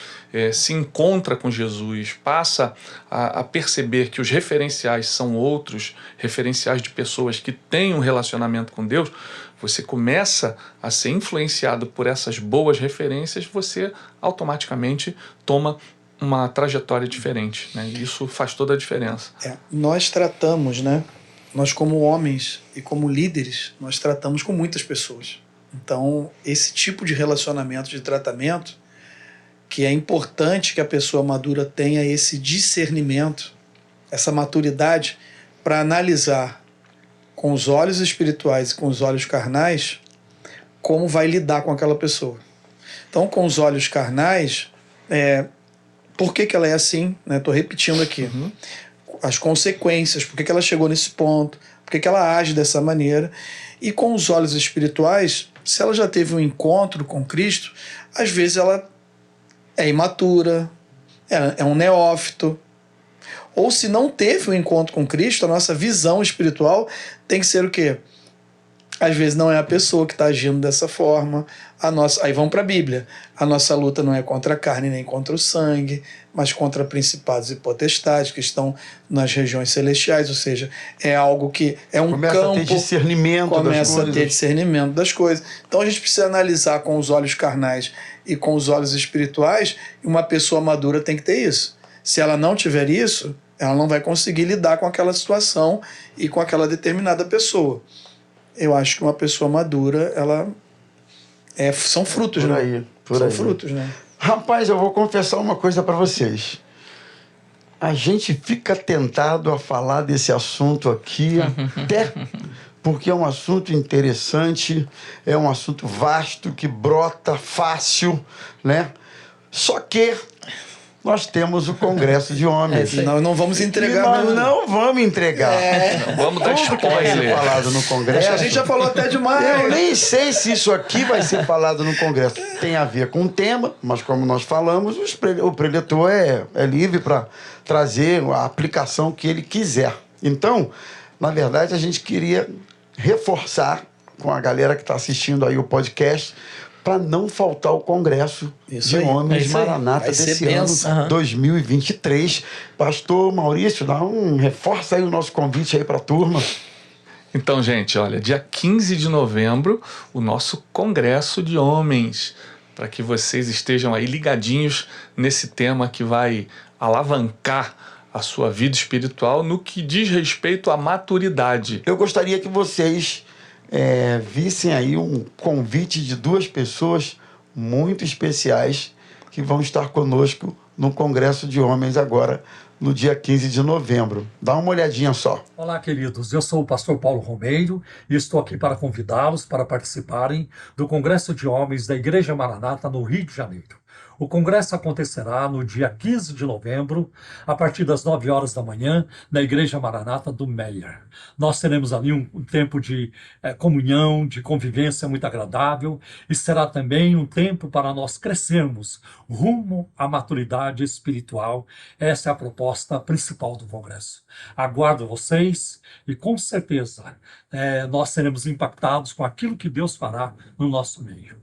se encontra com Jesus, passa a perceber que os referenciais são outros, referenciais de pessoas que têm um relacionamento com Deus, você começa a ser influenciado por essas boas referências, você automaticamente toma uma trajetória diferente, né? E isso faz toda a diferença. Nós tratamos, né? Nós como homens e como líderes, nós tratamos com muitas pessoas. Então, esse tipo de relacionamento, de tratamento, que é importante que a pessoa madura tenha esse discernimento, essa maturidade para analisar com os olhos espirituais e com os olhos carnais como vai lidar com aquela pessoa. Então, com os olhos carnais, por que ela é assim? Estou repetindo aqui. As consequências, por que ela chegou nesse ponto, por que ela age dessa maneira. E com os olhos espirituais, se ela já teve um encontro com Cristo, às vezes ela é imatura, é um neófito. Ou se não teve um encontro com Cristo, a nossa visão espiritual tem que ser o quê? Às vezes não é a pessoa que está agindo dessa forma. Aí vamos para a Bíblia. A nossa luta não é contra a carne nem contra o sangue, mas contra principados e potestades que estão nas regiões celestiais, ou seja, é algo que é um começa campo... a ter discernimento das coisas. Começa a ter discernimento das coisas. Então a gente precisa analisar com os olhos carnais e com os olhos espirituais, e uma pessoa madura tem que ter isso. Se ela não tiver isso, ela não vai conseguir lidar com aquela situação e com aquela determinada pessoa. Eu acho que uma pessoa madura, ela são frutos, Por né? aí, por são aí. frutos, né? Rapaz, eu vou confessar uma coisa para vocês. A gente fica tentado a falar desse assunto aqui, até porque é um assunto interessante, é um assunto vasto, que brota fácil, né? Só que nós temos o Congresso de Homens. Nós não vamos entregar. E nós não vamos entregar. Não vamos dar Tudo que vai ser spoiler. falado no Congresso. A gente já falou até demais. Eu nem sei se isso aqui vai ser falado no Congresso. Tem a ver com o tema, mas como nós falamos, o preletor é livre para trazer a aplicação que ele quiser. Então, na verdade, a gente queria reforçar com a galera que está assistindo aí o podcast para não faltar o Congresso de Homens Maranata desse ano, 2023. Pastor Maurício, reforça aí o nosso convite aí para a turma. Então, gente, olha, dia 15 de novembro, o nosso Congresso de Homens, para que vocês estejam aí ligadinhos nesse tema que vai alavancar a sua vida espiritual no que diz respeito à maturidade. Eu gostaria que vocês vissem aí um convite de duas pessoas muito especiais que vão estar conosco no Congresso de Homens agora, no dia 15 de novembro. Dá uma olhadinha só. Olá, queridos. Eu sou o pastor Paulo Romeiro e estou aqui para convidá-los para participarem do Congresso de Homens da Igreja Maranata no Rio de Janeiro. O congresso acontecerá no dia 15 de novembro, a partir das 9 horas da manhã, na Igreja Maranata do Meier. Nós teremos ali um tempo de comunhão, de convivência muito agradável, e será também um tempo para nós crescermos rumo à maturidade espiritual. Essa é a proposta principal do congresso. Aguardo vocês e, com certeza, nós seremos impactados com aquilo que Deus fará no nosso meio.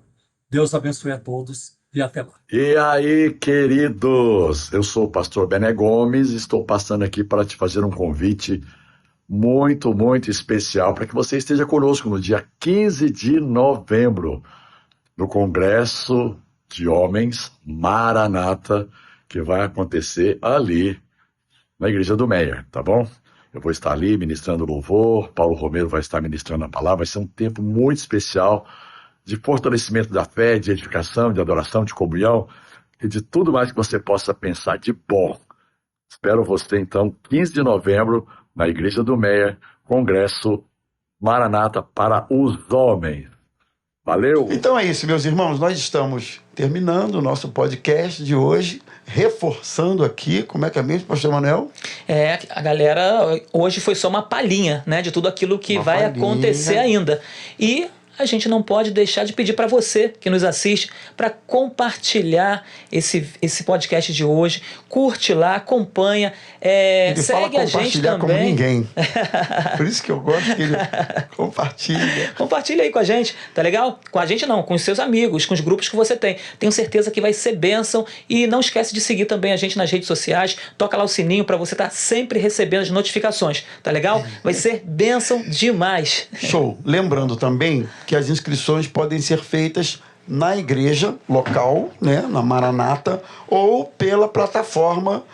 Deus abençoe a todos. E até lá. E aí, queridos? Eu sou o pastor Bené Gomes e estou passando aqui para te fazer um convite muito, muito especial para que você esteja conosco no dia 15 de novembro, no Congresso de Homens Maranata, que vai acontecer ali na Igreja do Meier, tá bom? Eu vou estar ali ministrando louvor, Paulo Romeiro vai estar ministrando a palavra, vai ser um tempo muito especial de fortalecimento da fé, de edificação, de adoração, de comunhão e de tudo mais que você possa pensar de bom. Espero você, então, 15 de novembro, na Igreja do Meier, Congresso Maranata para os Homens. Valeu! Então é isso, meus irmãos. Nós estamos terminando o nosso podcast de hoje, reforçando aqui, como é que é mesmo, pastor Manuel? A galera, hoje foi só uma palhinha, né, de tudo aquilo que vai acontecer ainda. E a gente não pode deixar de pedir para você que nos assiste para compartilhar esse podcast de hoje. Curte lá, acompanha, segue a gente também. Como ninguém. Por isso que eu gosto que ele compartilha. Compartilha aí com a gente, tá legal? Com a gente não, com os seus amigos, com os grupos que você tem. Tenho certeza que vai ser bênção. E não esquece de seguir também a gente nas redes sociais. Toca lá o sininho para você estar sempre recebendo as notificações, tá legal? Vai ser bênção demais. Show! Lembrando também que as inscrições podem ser feitas na igreja local, né, na Maranata, ou pela plataforma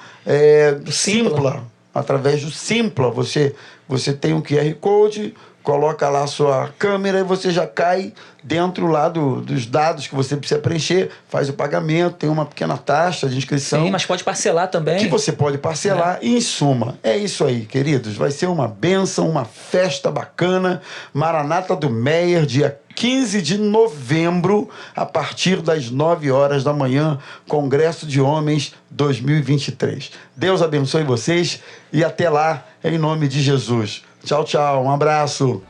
Simpla. Através do Simpla. Você tem um QR Code, coloca lá a sua câmera e você já cai dentro lá dos dados que você precisa preencher, faz o pagamento, tem uma pequena taxa de inscrição. Sim, mas pode parcelar também. Que você pode parcelar. E, em suma, é isso aí, queridos. Vai ser uma bênção, uma festa bacana. Maranata do Meier, dia 15 de novembro, a partir das 9 horas da manhã, Congresso de Homens 2023. Deus abençoe vocês e até lá, em nome de Jesus. Tchau, tchau. Um abraço.